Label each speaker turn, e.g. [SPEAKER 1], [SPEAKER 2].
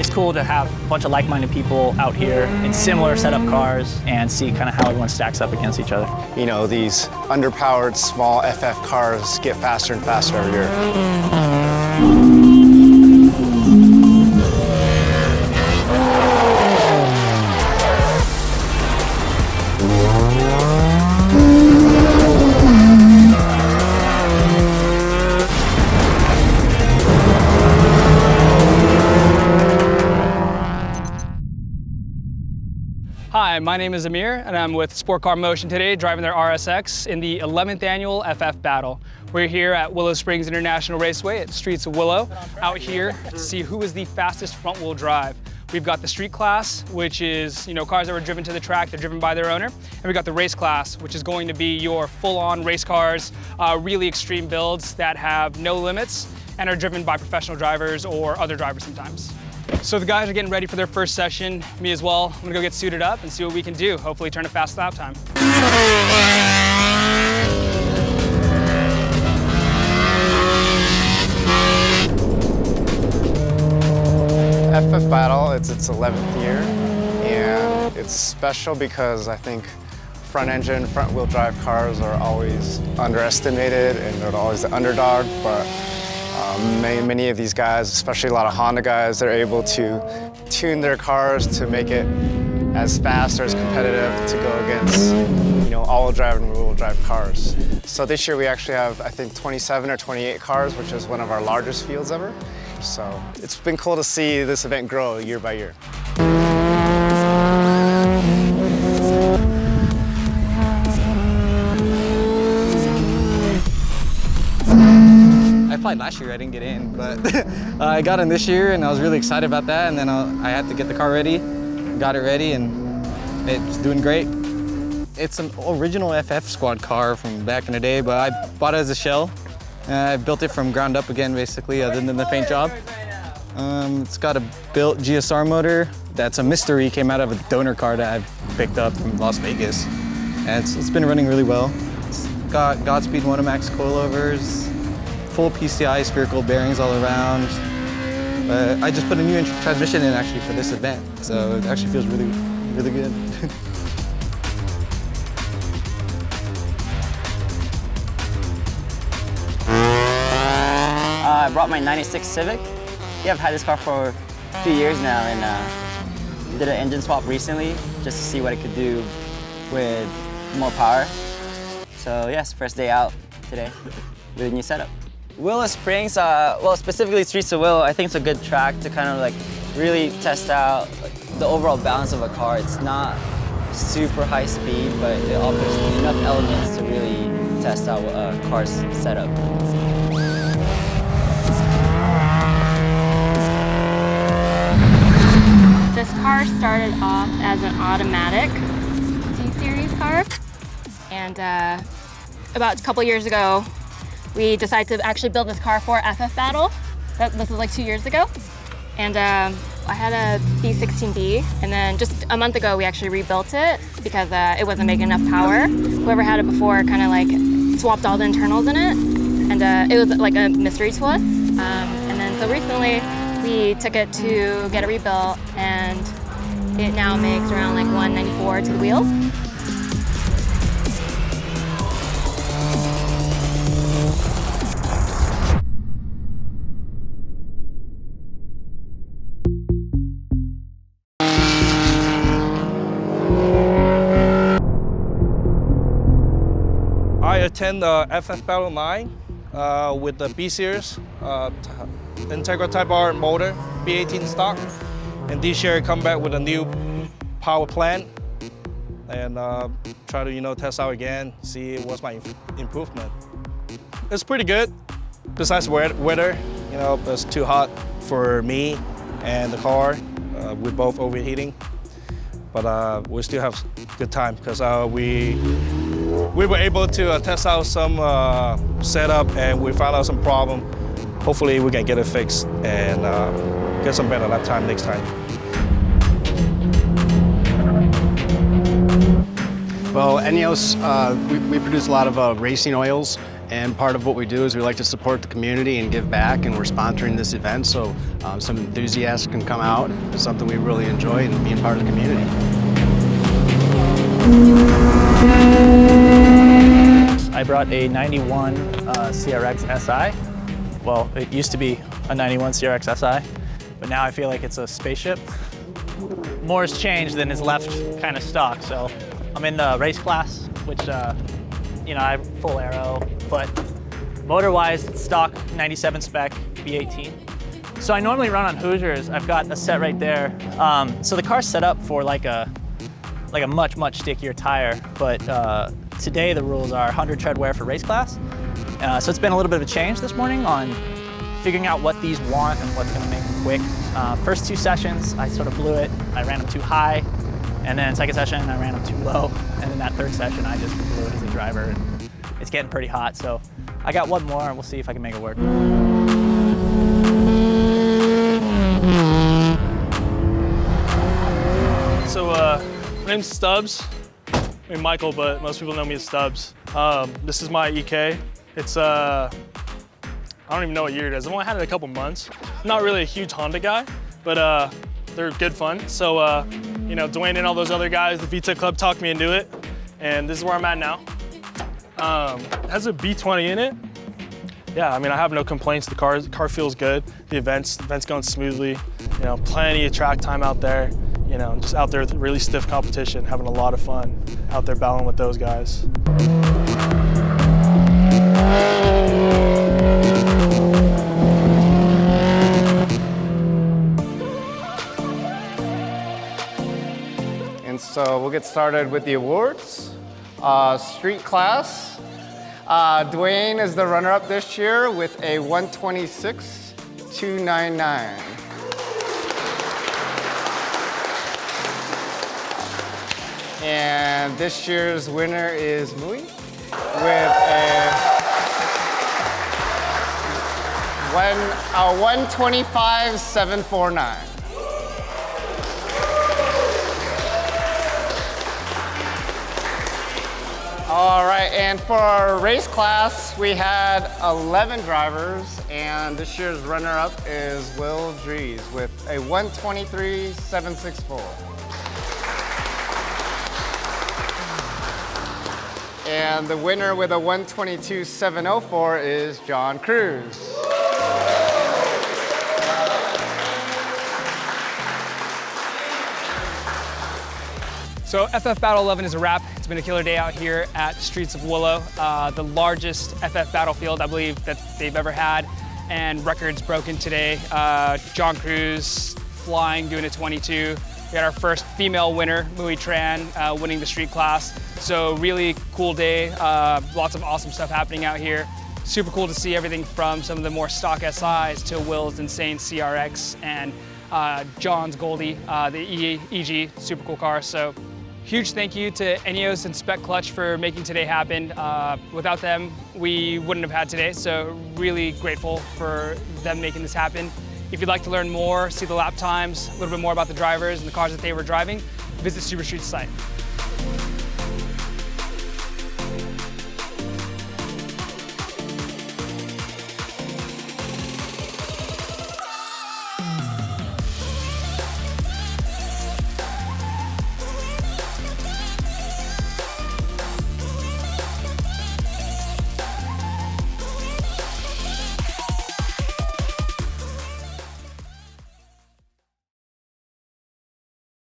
[SPEAKER 1] It's cool to have a bunch of like-minded people out here in similar setup cars and see kind of how everyone stacks up against each other.
[SPEAKER 2] You know, these underpowered small FF cars get faster and faster every year.
[SPEAKER 3] Hi, my name is Amir, and I'm with Sport Car Motion today, driving their RSX in the 11th annual FF Battle. We're here at Willow Springs International Raceway at Streets of Willow, out here to see who is the fastest front-wheel drive. We've got the street class, which is, cars that were driven to the track, they're driven by their owner. And we've got the race class, which is going to be your full-on race cars, really extreme builds that have no limits and are driven by professional drivers or other drivers sometimes. So the guys are getting ready for their first session, me as well. I'm gonna go get suited up and see what we can do, hopefully turn a fast lap time.
[SPEAKER 2] FF Battle, it's its 11th year, and it's special because I think front engine, front wheel drive cars are always underestimated and they're always the underdog, but many of these guys, especially a lot of Honda guys, they're able to tune their cars to make it as fast or as competitive to go against, all-wheel drive and rear-wheel drive cars. So this year we actually have, I think, 27 or 28 cars, which is one of our largest fields ever. So it's been cool to see this event grow year by year.
[SPEAKER 4] I applied last year, I didn't get in, but I got in this year and I was really excited about that, and then I had to get the car ready, got it ready, and it's doing great. It's an original FF squad car from back in the day, but I bought it as a shell. I built it from ground up again, basically, other than the paint job. It's got a built GSR motor that's a mystery, came out of a donor car that I picked up from Las Vegas. And it's been running really well. It's got Godspeed Monomax coilovers, full PCI spherical bearings all around. I just put a new transmission in actually for this event, so it actually feels really, really good.
[SPEAKER 5] I brought my 96 Civic. Yeah, I've had this car for a few years now, and did an engine swap recently just to see what it could do with more power. So yes, first day out today with a new setup. Willow Springs, well, specifically Streets of Willow, I think it's a good track to kind of really test out the overall balance of a car. It's not super high speed, but it offers enough elements to really test out a car's setup.
[SPEAKER 6] This car started off as an automatic G-Series car, and about a couple years ago, we decided to actually build this car for FF Battle. This was like 2 years ago, and I had a B16B, and then just a month ago we actually rebuilt it because it wasn't making enough power. Whoever had it before kind of like swapped all the internals in it, and it was like a mystery to us. And then so recently, we took it to get it rebuilt, and it now makes around like 194 to the wheels.
[SPEAKER 7] I attend the FF Battle 9 with the B Series. Integra Type R motor, B18 stock, and this year I come back with a new power plant and try to test out again, see what's my improvement. It's pretty good. Besides weather, it's too hot for me and the car. We're both overheating, but we still have good time because we were able to test out some setup and we found out some problem. Hopefully we can get it fixed and get some better lap time next time.
[SPEAKER 8] Well, ENEOS, we produce a lot of racing oils,
[SPEAKER 2] And part of what we do is we like to support the community and give back, and we're sponsoring this event so some enthusiasts can come out. It's something we really enjoy and being part of the community.
[SPEAKER 1] I brought a 91 CRX SI. Well, it used to be a 91 CRX SI, but now I feel like it's a spaceship. More has changed than is left kind of stock. So I'm in the race class, which, you know, I have full aero, but motor-wise, it's stock 97 spec V18. So I normally run on Hoosiers. I've got a set right there. So the car's set up for like a much stickier tire, but today the rules are 100 tread wear for race class. So it's been a little bit of a change this morning on figuring out what these want and what's gonna make them quick. First 2 sessions, I sort of blew it. I ran them too high, and then second session, I ran them too low. And then that third session, I just blew it as a driver. And it's getting pretty hot, so I got one more and we'll see if I can make it work.
[SPEAKER 7] So my name's Stubbs. I mean Michael, but most people know me as Stubbs. This is my EK. It's I don't even know what year it is. I've only had it a couple months. I'm not really a huge Honda guy, but they're good fun. So you know, Dwayne and all those other guys, the VTEC Club talked me into it, and this is where I'm at now. It has a B20 in it. Yeah, I mean, I have no complaints. The car feels good. The event's going smoothly. You know, plenty of track time out there. You know, just out there with really stiff competition, having a lot of fun out there battling with those guys.
[SPEAKER 2] And so we'll get started with the awards. Street class. Dwayne is the runner-up this year with a 126.299. And this year's winner is Mui with a 125.749. All right, and for our race class, we had 11 drivers, and this year's runner-up is Will Dries with a 123.764. And the winner with a 122.704 is John Cruz.
[SPEAKER 3] So FF Battle 11 is a wrap. It's been a killer day out here at Streets of Willow, the largest FF battlefield I believe that they've ever had, and records broken today. John Cruz flying, doing a 22. We had our first female winner, Mui Tran, winning the street class. So really cool day, lots of awesome stuff happening out here. Super cool to see everything from some of the more stock SIs to Will's insane CRX and John's Goldie, the EG, super cool car. So huge thank you to ENEOS and SPEC Clutch for making today happen. Without them, we wouldn't have had today. So really grateful for them making this happen. If you'd like to learn more, see the lap times, a little bit more about the drivers and the cars that they were driving, visit Super Street's site.